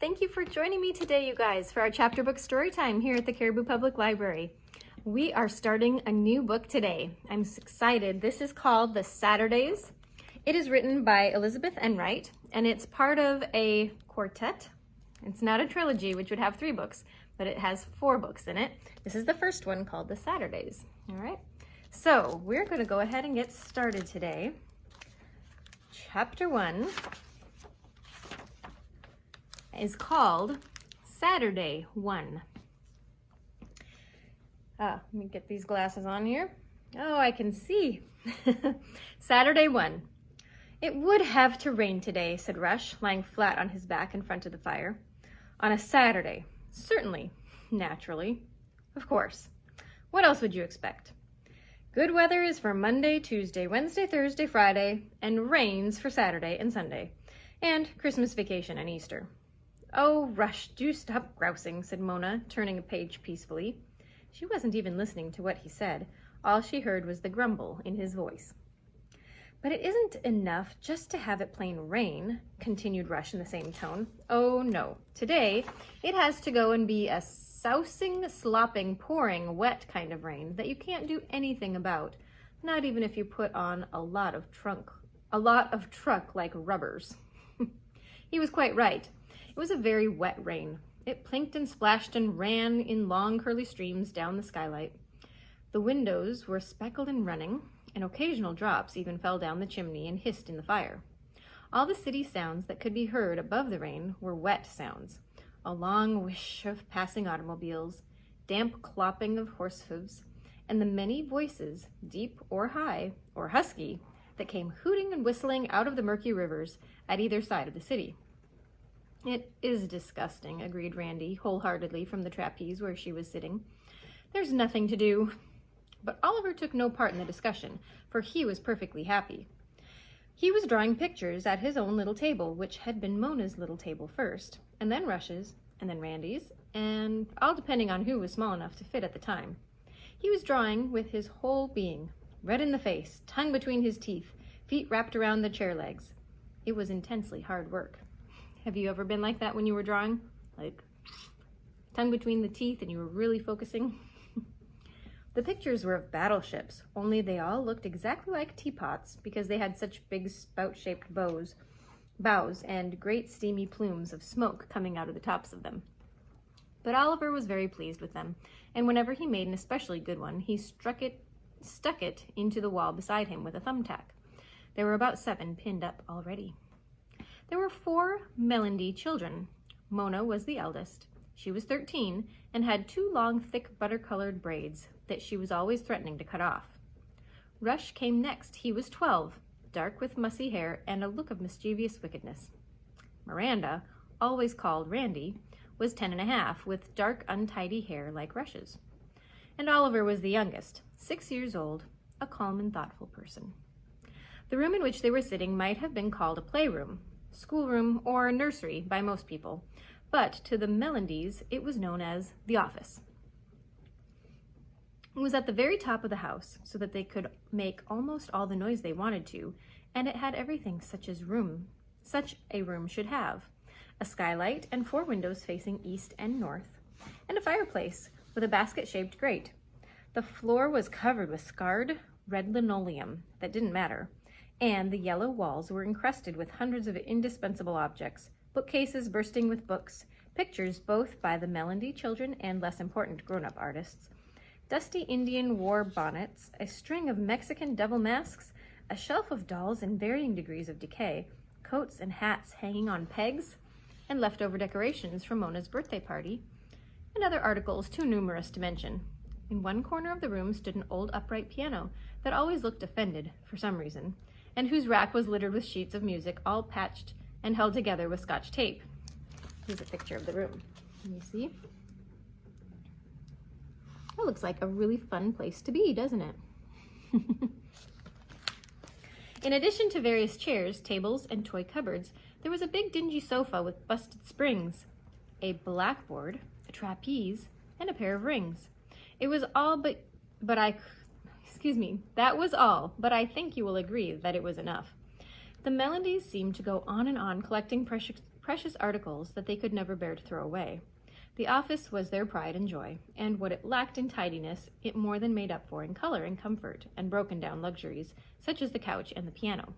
Thank you for joining me today, you guys, for our chapter book story time here at the Caribou Public Library. We are starting a new book today. I'm excited. This is called The Saturdays. It is written by Elizabeth Enright, and it's part of a quartet. It's not a trilogy, which would have 3 books, but it has 4 books in it. This is the first one called The Saturdays. All right. So we're going to go ahead and get started today. Chapter 1 is called Saturday 1. Let me get these glasses on here. Oh, I can see. Saturday 1. It would have to rain today, said Rush, lying flat on his back in front of the fire. On a Saturday. Certainly. Naturally. Of course. What else would you expect? Good weather is for Monday, Tuesday, Wednesday, Thursday, Friday, and rains for Saturday and Sunday, and Christmas vacation and Easter. Oh, Rush, do stop grousing, said Mona, turning a page peacefully. She wasn't even listening to what he said. All she heard was the grumble in his voice. But it isn't enough just to have it plain rain, continued Rush in the same tone. Oh, no. Today, it has to go and be a sousing, slopping, pouring, wet kind of rain that you can't do anything about, not even if you put on a lot of truck like rubbers. He was quite right. It was a very wet rain. It plinked and splashed and ran in long curly streams down the skylight. The windows were speckled and running, and occasional drops even fell down the chimney and hissed in the fire. All the city sounds that could be heard above the rain were wet sounds. A long whish of passing automobiles, damp clopping of horse hooves, and the many voices, deep or high or husky, that came hooting and whistling out of the murky rivers at either side of the city. It is disgusting, agreed Randy wholeheartedly from the trapeze where she was sitting. There's nothing to do. But Oliver took no part in the discussion, for he was perfectly happy. He was drawing pictures at his own little table, which had been Mona's little table first, and then Rush's, and then Randy's, and all depending on who was small enough to fit at the time. He was drawing with his whole being, red in the face, tongue between his teeth, feet wrapped around the chair legs. It was intensely hard work. Have you ever been like that when you were drawing? Like, tongue between the teeth and you were really focusing? The pictures were of battleships, only they all looked exactly like teapots because they had such big spout-shaped bows and great steamy plumes of smoke coming out of the tops of them. But Oliver was very pleased with them, and whenever he made an especially good one, he stuck it into the wall beside him with a thumbtack. There were about 7 pinned up already. There were 4 Melody children. Mona was the eldest. She was 13 and had 2 long, thick, butter-colored braids that she was always threatening to cut off. Rush came next. He was 12, dark with mussy hair and a look of mischievous wickedness. Miranda, always called Randy, was 10 and a half, with dark, untidy hair like Rush's. And Oliver was the youngest, 6 years old, a calm and thoughtful person. The room in which they were sitting might have been called a playroom, schoolroom, or nursery by most people, but to the Melondys it was known as the office. It was at the very top of the house, so that they could make almost all the noise they wanted to, and it had everything such a room should have: a skylight and 4 windows facing east and north, and a fireplace with a basket-shaped grate. The floor was covered with scarred red linoleum that didn't matter, and the yellow walls were encrusted with hundreds of indispensable objects: bookcases bursting with books, pictures both by the Melody children and less important grown-up artists, dusty Indian war bonnets, a string of Mexican devil masks, a shelf of dolls in varying degrees of decay, coats and hats hanging on pegs, and leftover decorations from Mona's birthday party, and other articles too numerous to mention. In one corner of the room stood an old upright piano that always looked offended for some reason, and whose rack was littered with sheets of music all patched and held together with Scotch tape. Here's a picture of the room. Can you see? That looks like a really fun place to be, doesn't it? In addition to various chairs, tables, and toy cupboards, there was a big dingy sofa with busted springs, a blackboard, a trapeze, and a pair of rings. It was all that was all, but I think you will agree that it was enough. The Melodies seemed to go on and on collecting precious articles that they could never bear to throw away. The office was their pride and joy, and what it lacked in tidiness, it more than made up for in color and comfort and broken-down luxuries, such as the couch and the piano.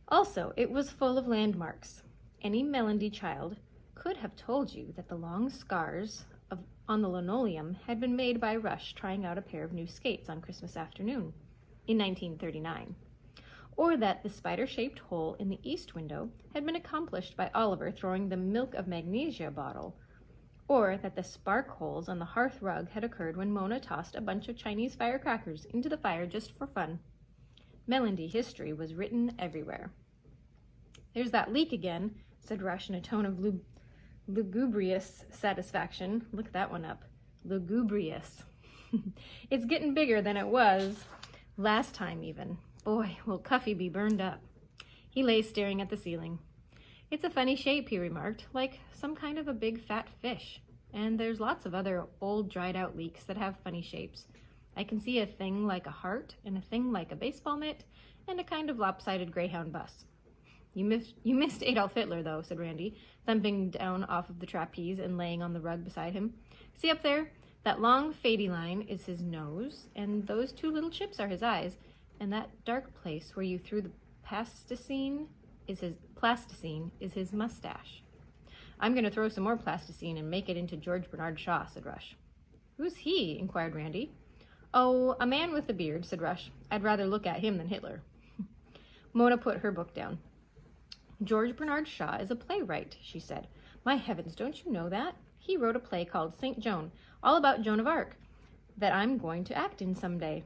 Also, it was full of landmarks. Any Melody child could have told you that the long scars on the linoleum had been made by Rush trying out a pair of new skates on Christmas afternoon in 1939, or that the spider-shaped hole in the east window had been accomplished by Oliver throwing the milk of magnesia bottle, or that the spark holes on the hearth rug had occurred when Mona tossed a bunch of Chinese firecrackers into the fire just for fun. Melody history was written everywhere. "There's that leak again," said Rush in a tone of lugubrious satisfaction. Look that one up. Lugubrious. "It's getting bigger than it was last time even. Boy, will Cuffy be burned up." He lay staring at the ceiling. "It's a funny shape," he remarked, "like some kind of a big fat fish. And there's lots of other old dried out leaks that have funny shapes. I can see a thing like a heart and a thing like a baseball mitt and a kind of lopsided Greyhound bus." You missed Adolf Hitler, though," said Randy, thumping down off of the trapeze and laying on the rug beside him. "See up there? That long, fadey line is his nose, and those two little chips are his eyes, and that dark place where you threw the plasticine is his mustache." "I'm going to throw some more plasticine and make it into George Bernard Shaw," said Rush. "Who's he?" inquired Randy. "Oh, a man with a beard," said Rush. "I'd rather look at him than Hitler." Mona put her book down. "George Bernard Shaw is a playwright," she said. "My heavens, don't you know that? He wrote a play called St. Joan, all about Joan of Arc, that I'm going to act in someday.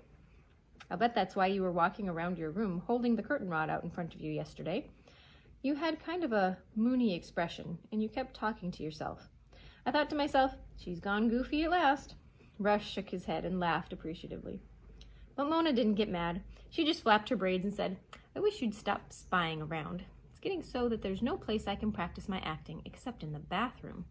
I'll bet that's why you were walking around your room holding the curtain rod out in front of you yesterday. You had kind of a moony expression, and you kept talking to yourself. I thought to myself, she's gone goofy at last." Rush shook his head and laughed appreciatively. But Mona didn't get mad. She just flapped her braids and said, "I wish you'd stop spying around. Getting so that there's no place I can practice my acting except in the bathroom."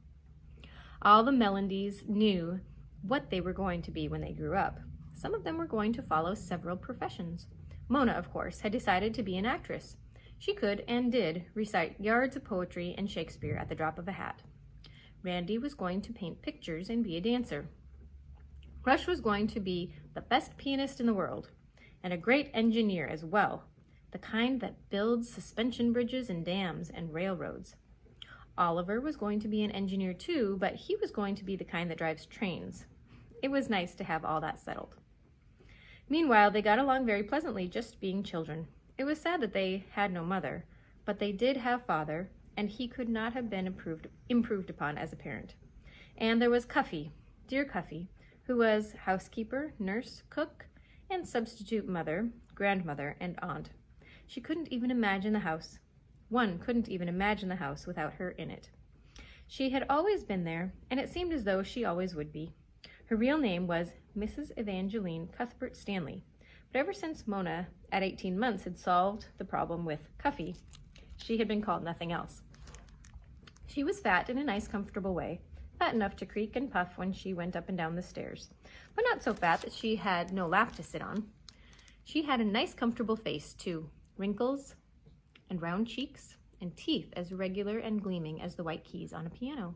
All the Melodies knew what they were going to be when they grew up. Some of them were going to follow several professions. Mona, of course, had decided to be an actress. She could and did recite yards of poetry and Shakespeare at the drop of a hat. Randy was going to paint pictures and be a dancer. Rush was going to be the best pianist in the world, and a great engineer as well. The kind that builds suspension bridges and dams and railroads. Oliver was going to be an engineer too, but he was going to be the kind that drives trains. It was nice to have all that settled. Meanwhile, they got along very pleasantly, just being children. It was sad that they had no mother, but they did have father, and he could not have been improved upon as a parent. And there was Cuffy, dear Cuffy, who was housekeeper, nurse, cook, and substitute mother, grandmother, and aunt. She couldn't even imagine the house. One couldn't even imagine the house without her in it. She had always been there, and it seemed as though she always would be. Her real name was Mrs. Evangeline Cuthbert Stanley, but ever since Mona, at 18 months, had solved the problem with Cuffy, she had been called nothing else. She was fat in a nice, comfortable way, fat enough to creak and puff when she went up and down the stairs, but not so fat that she had no lap to sit on. She had a nice, comfortable face, too, wrinkles and round cheeks and teeth as regular and gleaming as the white keys on a piano.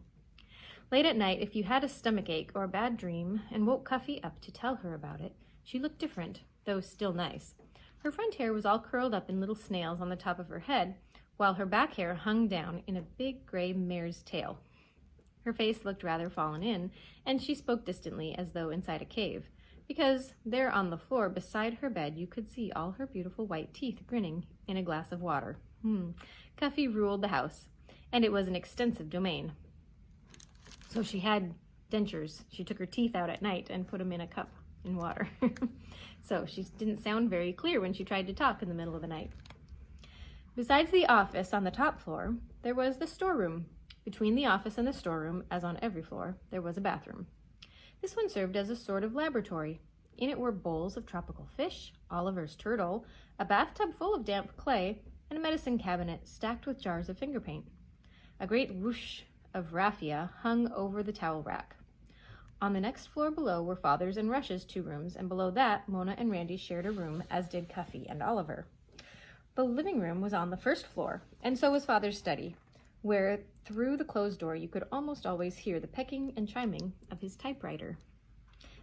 Late at night, if you had a stomachache or a bad dream and woke Cuffy up to tell her about it, she looked different, though still nice. Her front hair was all curled up in little snails on the top of her head, while her back hair hung down in a big gray mare's tail. Her face looked rather fallen in, and she spoke distantly as though inside a cave, because there on the floor beside her bed you could see all her beautiful white teeth grinning in a glass of water. Cuffy ruled the house, and it was an extensive domain. So she had dentures. She took her teeth out at night and put them in a cup in water. So she didn't sound very clear when she tried to talk in the middle of the night. Besides the office on the top floor, there was the storeroom. Between the office and the storeroom, as on every floor, there was a bathroom. This one served as a sort of laboratory. In it were bowls of tropical fish, Oliver's turtle, a bathtub full of damp clay, and a medicine cabinet stacked with jars of finger paint. A great whoosh of raffia hung over the towel rack. On the next floor below were Father's and Rush's 2 rooms, and below that, Mona and Randy shared a room, as did Cuffy and Oliver. The living room was on the first floor, and so was Father's study, where through the closed door you could almost always hear the pecking and chiming of his typewriter.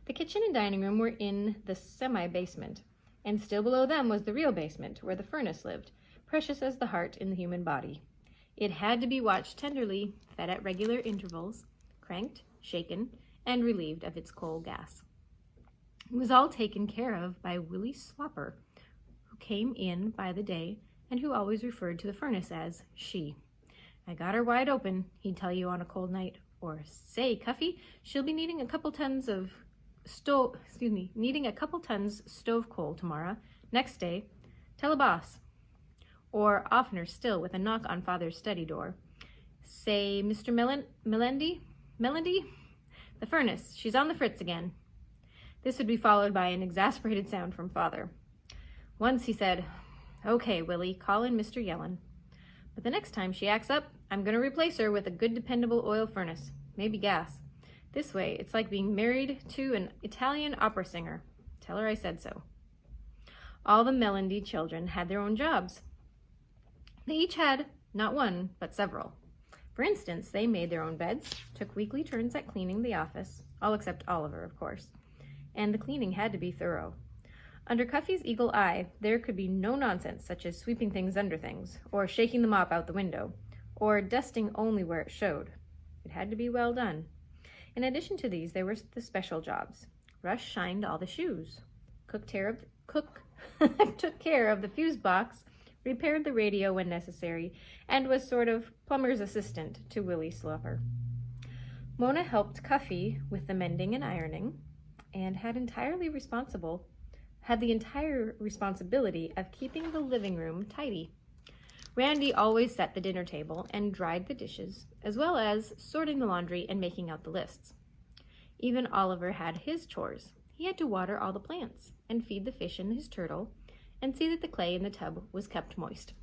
The kitchen and dining room were in the semi-basement, and still below them was the real basement, where the furnace lived, precious as the heart in the human body. It had to be watched tenderly, fed at regular intervals, cranked, shaken, and relieved of its coal gas. It was all taken care of by Willie Swapper, who came in by the day and who always referred to the furnace as she. "I got her wide open," he'd tell you on a cold night, or "Say, Cuffy, she'll be needing a couple tons stove coal tomorrow. Next day, tell a boss." Or oftener still, with a knock on Father's study door, "Say, Mr. Melendy, the furnace, she's on the fritz again." This would be followed by an exasperated sound from Father. Once he said, "Okay, Willie, call in Mr. Yellen. But the next time she acts up, I'm going to replace her with a good dependable oil furnace, maybe gas. This way, it's like being married to an Italian opera singer. Tell her I said so." All the Melendy children had their own jobs. They each had not one, but several. For instance, they made their own beds, took weekly turns at cleaning the office, all except Oliver, of course. And the cleaning had to be thorough. Under Cuffy's eagle eye, there could be no nonsense such as sweeping things under things, or shaking the mop out the window, or dusting only where it showed. It had to be well done. In addition to these, there were the special jobs. Rush shined all the shoes, took care of the fuse box, repaired the radio when necessary, and was sort of plumber's assistant to Willie Slupper. Mona helped Cuffy with the mending and ironing, and had the entire responsibility of keeping the living room tidy. Randy always set the dinner table and dried the dishes, as well as sorting the laundry and making out the lists. Even Oliver had his chores. He had to water all the plants and feed the fish and his turtle and see that the clay in the tub was kept moist.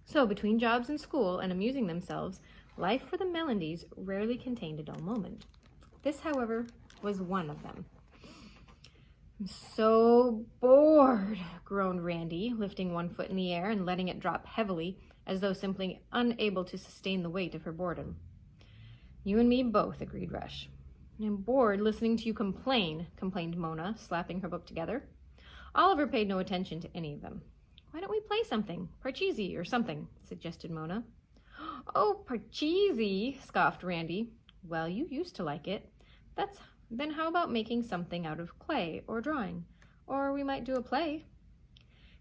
So between jobs and school and amusing themselves, life for the Melendys rarely contained a dull moment. This, however, was one of them. "I'm so bored," groaned Randy, lifting one foot in the air and letting it drop heavily, as though simply unable to sustain the weight of her boredom. "You and me both," agreed Rush. "I'm bored listening to you complain," complained Mona, slapping her book together. Oliver paid no attention to any of them. "Why don't we play something? Parcheesi or something," suggested Mona. "Oh, Parcheesi," scoffed Randy. "Well, you used to like it. Then how about making something out of clay or drawing? Or we might do a play."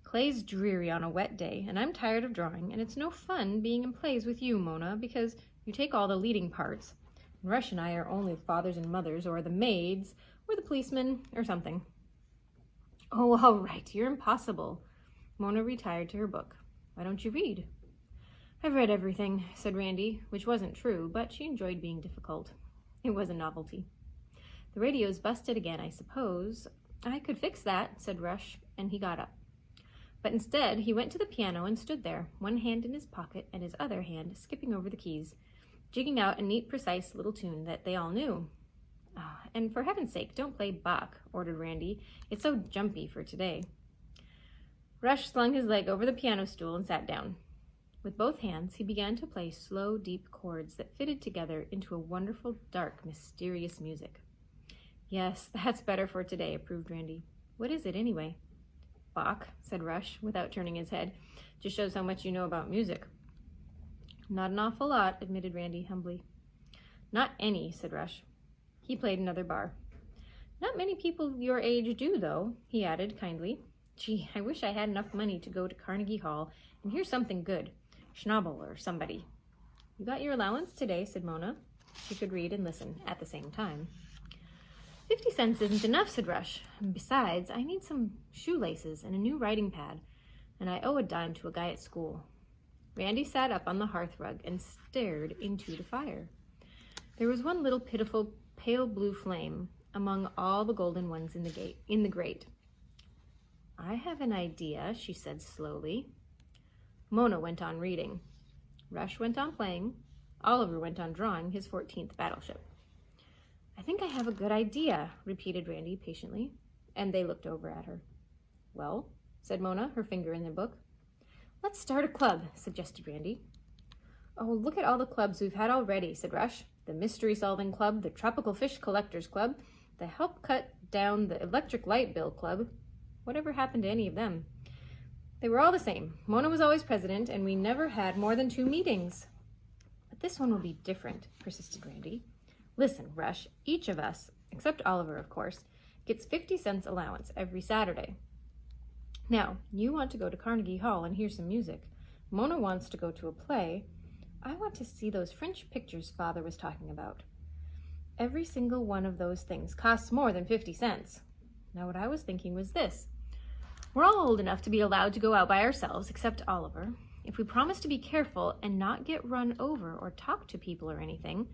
"Clay's dreary on a wet day, and I'm tired of drawing, and it's no fun being in plays with you, Mona, because you take all the leading parts. And Rush and I are only the fathers and mothers, or the maids, or the policemen, or something." "Oh, all right, you're impossible." Mona retired to her book. "Why don't you read?" "I've read everything," said Randy, which wasn't true, but she enjoyed being difficult. It was a novelty. "The radio's busted again, I suppose." "I could fix that," said Rush, and he got up. But instead, he went to the piano and stood there, one hand in his pocket and his other hand skipping over the keys, jigging out a neat, precise little tune that they all knew. "And for heaven's sake, don't play Bach," ordered Randy. "It's so jumpy for today." Rush slung his leg over the piano stool and sat down. With both hands, he began to play slow, deep chords that fitted together into a wonderful, dark, mysterious music. "Yes, that's better for today," approved Randy. "What is it, anyway?" "Bach," said Rush, without turning his head. "Just shows how much you know about music." "Not an awful lot," admitted Randy humbly. "Not any," said Rush. He played another bar. "Not many people your age do, though," he added kindly. "Gee, I wish I had enough money to go to Carnegie Hall and hear something good. Schnabel or somebody." "You got your allowance today," said Mona. She could read and listen at the same time. 50 cents isn't enough," said Rush. "And besides, I need some shoelaces and a new writing pad, and I owe a dime to a guy at school." Randy sat up on the hearth rug and stared into the fire. There was one little pitiful pale blue flame among all the golden ones in the grate. "I have an idea," she said slowly. Mona went on reading. Rush went on playing. Oliver went on drawing his 14th battleship. "I think I have a good idea," repeated Randy patiently, and they looked over at her. "Well," said Mona, her finger in the book. "Let's start a club," suggested Randy. Oh, look at all the clubs we've had already, said Rush. The Mystery Solving Club, the Tropical Fish Collectors Club, the Help Cut Down the Electric Light Bill Club. Whatever happened to any of them? They were all the same. Mona was always president, and we never had more than 2 meetings. But this one will be different, persisted Randy. Listen, Rush, each of us, except Oliver, of course, gets 50 cents allowance every Saturday. Now, you want to go to Carnegie Hall and hear some music. Mona wants to go to a play. I want to see those French pictures Father was talking about. Every single one of those things costs more than 50 cents. Now, what I was thinking was this. We're all old enough to be allowed to go out by ourselves, except Oliver. If we promise to be careful and not get run over or talk to people or anything.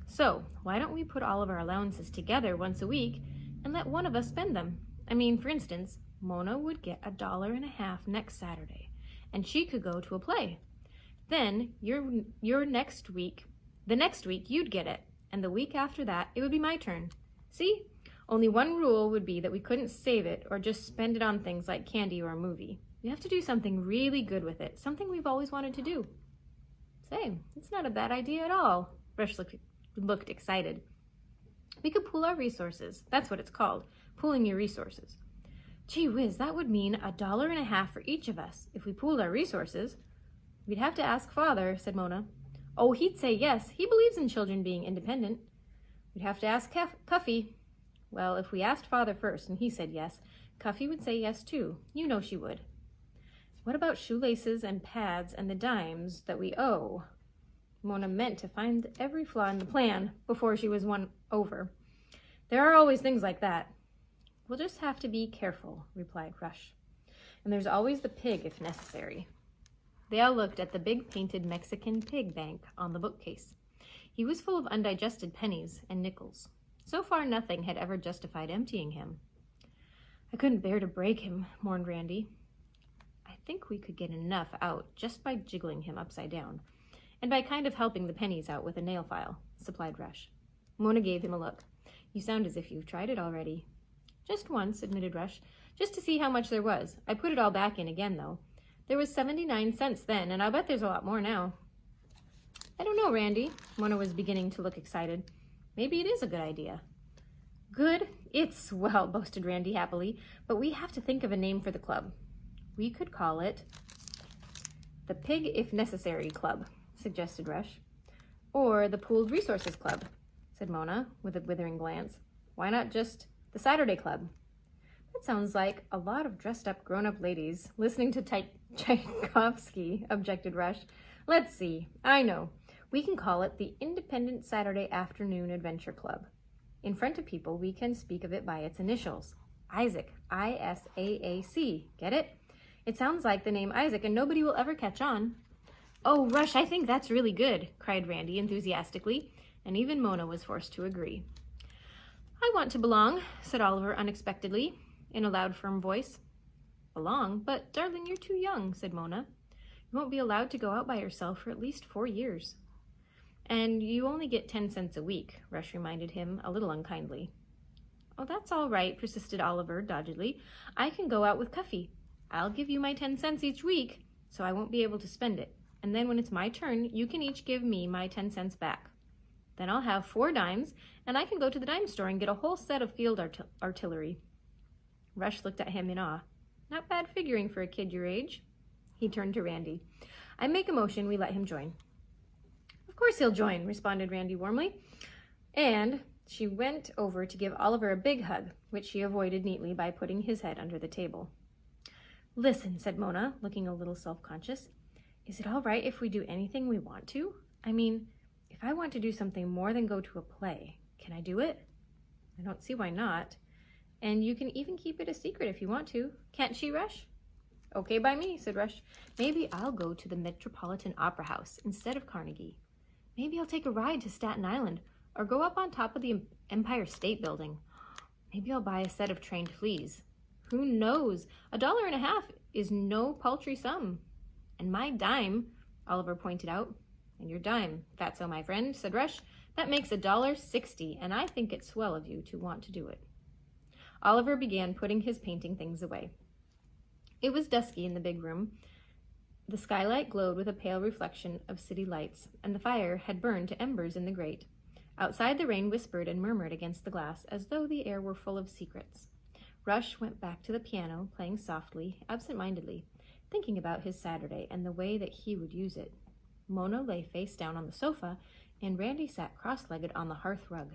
So, why don't we put all of our allowances together once a week and let one of us spend them? I mean, for instance, Mona would get $1.50 next Saturday, and she could go to a play. Then, the next week you'd get it, and the week after that, it would be my turn. See? Only one rule would be that we couldn't save it or just spend it on things like candy or a movie. We have to do something really good with it, something we've always wanted to do. Say, it's not a bad idea at all. Rush looked excited. We could pool our resources. That's what it's called, pooling your resources. Gee whiz, that would mean $1.50 for each of us. If we pooled our resources, we'd have to ask Father, said Mona. Oh, he'd say yes. He believes in children being independent. We'd have to ask Cuffy. Well, if we asked Father first and he said yes, Cuffy would say yes too. You know she would. What about shoelaces and pads and the dimes that we owe? Mona meant to find every flaw in the plan before she was won over. There are always things like that. We'll just have to be careful, replied Rush. And there's always the pig if necessary. They all looked at the big painted Mexican pig bank on the bookcase. He was full of undigested pennies and nickels. So far, nothing had ever justified emptying him. I couldn't bear to break him, mourned Randy. I think we could get enough out just by jiggling him upside down, and by kind of helping the pennies out with a nail file, supplied Rush. Mona gave him a look. You sound as if you've tried it already. Just once, admitted Rush, just to see how much there was. I put it all back in again, though. There was 79 cents then, and I'll bet there's a lot more now. I don't know, Randy. Mona was beginning to look excited. Maybe it is a good idea. Good? It's swell, boasted Randy happily, but we have to think of a name for the club. We could call it the Pig If Necessary Club, suggested Rush. Or the Pooled Resources Club, said Mona, with a withering glance. Why not just the Saturday Club? That sounds like a lot of dressed-up grown-up ladies listening to Tchaikovsky, objected Rush. Let's see. I know. We can call it the Independent Saturday Afternoon Adventure Club. In front of people, we can speak of it by its initials. Isaac. I-S-A-A-C. Get it? It sounds like the name Isaac, and nobody will ever catch on. Oh, Rush, I think that's really good, cried Randy enthusiastically, and even Mona was forced to agree. I want to belong, said Oliver unexpectedly, in a loud, firm voice. Belong? But, darling, you're too young, said Mona. You won't be allowed to go out by yourself for at least 4 years. And you only get 10 cents a week, Rush reminded him, a little unkindly. Oh, that's all right, persisted Oliver doggedly. I can go out with Cuffy. I'll give you my 10 cents each week, so I won't be able to spend it. And then when it's my turn, you can each give me my 10 cents back. Then I'll have 4 dimes, and I can go to the dime store and get a whole set of field artillery. Rush looked at him in awe. Not bad figuring for a kid your age. He turned to Randy. I make a motion we let him join. Of course he'll join, responded Randy warmly. And she went over to give Oliver a big hug, which he avoided neatly by putting his head under the table. Listen, said Mona, looking a little self-conscious. Is it all right if we do anything we want to? I mean, if I want to do something more than go to a play, can I do it? I don't see why not. And you can even keep it a secret if you want to. Can't she, Rush? Okay by me, said Rush. Maybe I'll go to the Metropolitan Opera House instead of Carnegie. Maybe I'll take a ride to Staten Island or go up on top of the Empire State Building. Maybe I'll buy a set of trained fleas. Who knows? $1.50 is no paltry sum. And my dime, Oliver pointed out. And your dime, Fatso, my friend, said Rush. That makes $1.60, and I think it's swell of you to want to do it. Oliver began putting his painting things away. It was dusky in the big room. The skylight glowed with a pale reflection of city lights, and the fire had burned to embers in the grate. Outside, the rain whispered and murmured against the glass, as though the air were full of secrets. Rush went back to the piano, playing softly, absent-mindedly, thinking about his Saturday and the way that he would use it. Mona lay face down on the sofa, and Randy sat cross-legged on the hearth rug.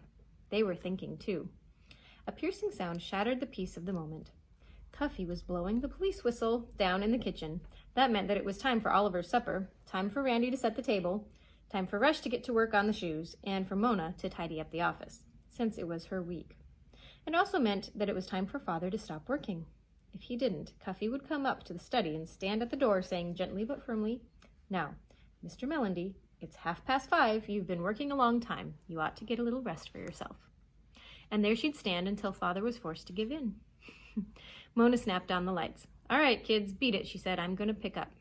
They were thinking, too. A piercing sound shattered the peace of the moment. Cuffy was blowing the police whistle down in the kitchen. That meant that it was time for Oliver's supper, time for Randy to set the table, time for Rush to get to work on the shoes, and for Mona to tidy up the office, since it was her week. It also meant that it was time for Father to stop working. If he didn't, Cuffy would come up to the study and stand at the door, saying gently but firmly, "Now, Mr. Mellandy, it's 5:30. You've been working a long time. You ought to get a little rest for yourself." And there she'd stand until Father was forced to give in. Mona snapped on the lights. "All right, kids, beat it," she said. "I'm going to pick up."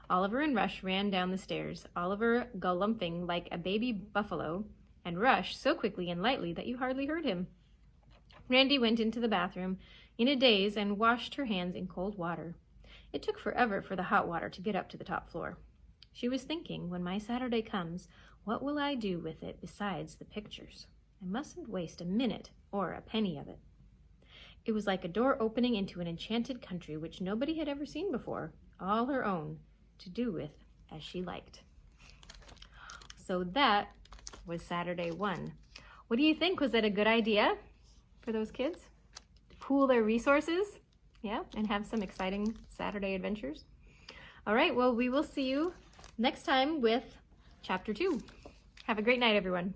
Oliver and Rush ran down the stairs, Oliver galumphing like a baby buffalo, and Rush so quickly and lightly that you hardly heard him. Randy went into the bathroom in a daze and washed her hands in cold water. It took forever for the hot water to get up to the top floor. She was thinking, when my Saturday comes, what will I do with it besides the pictures? I mustn't waste a minute or a penny of it. It was like a door opening into an enchanted country which nobody had ever seen before, all her own, to do with as she liked. So that was Saturday 1. What do you think? Was that a good idea for those kids? To pool their resources, yeah, and have some exciting Saturday adventures? All right, well, we will see you next time with Chapter 2. Have a great night, everyone.